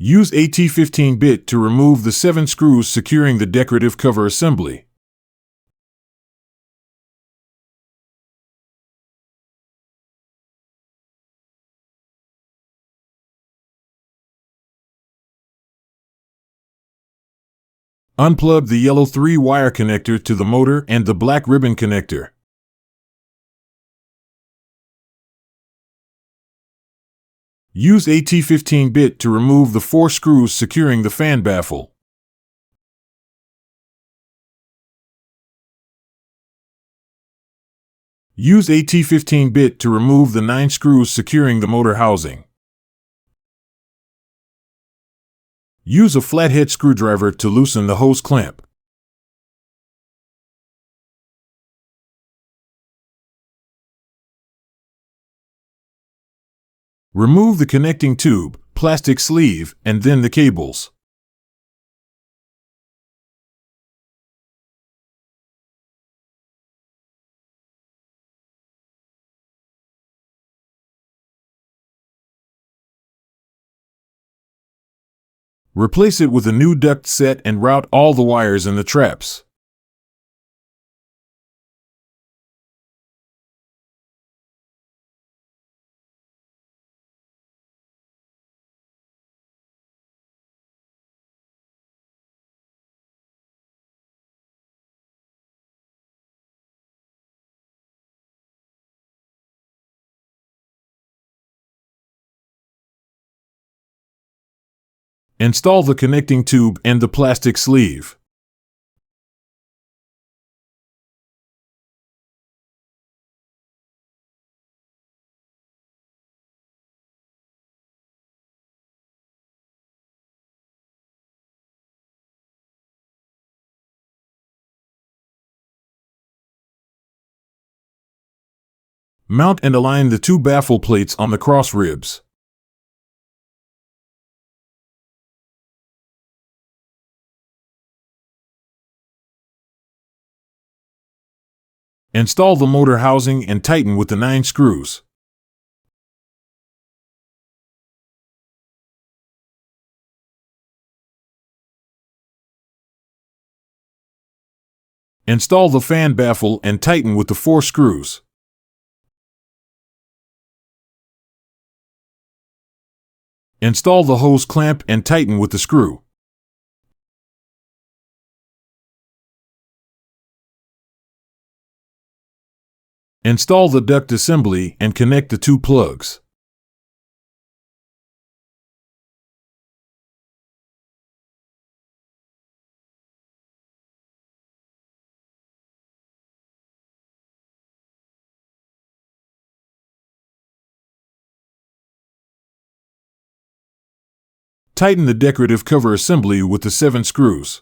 Use a T15 bit to remove the 7 screws securing the decorative cover assembly. Unplug the yellow 3-wire connector to the motor and the black ribbon connector. Use a T15 bit to remove the 4 screws securing the fan baffle. Use a T15 bit to remove the 9 screws securing the motor housing. Use a flathead screwdriver to loosen the hose clamp. Remove the connecting tube, plastic sleeve, and then the cables. Replace it with a new duct set and route all the wires in the traps. Install the connecting tube and the plastic sleeve. Mount and align the 2 baffle plates on the cross ribs. Install the motor housing and tighten with the 9 screws. Install the fan baffle and tighten with the 4 screws. Install the hose clamp and tighten with the screw. Install the duct assembly and connect the 2 plugs. Tighten the decorative cover assembly with the 7 screws.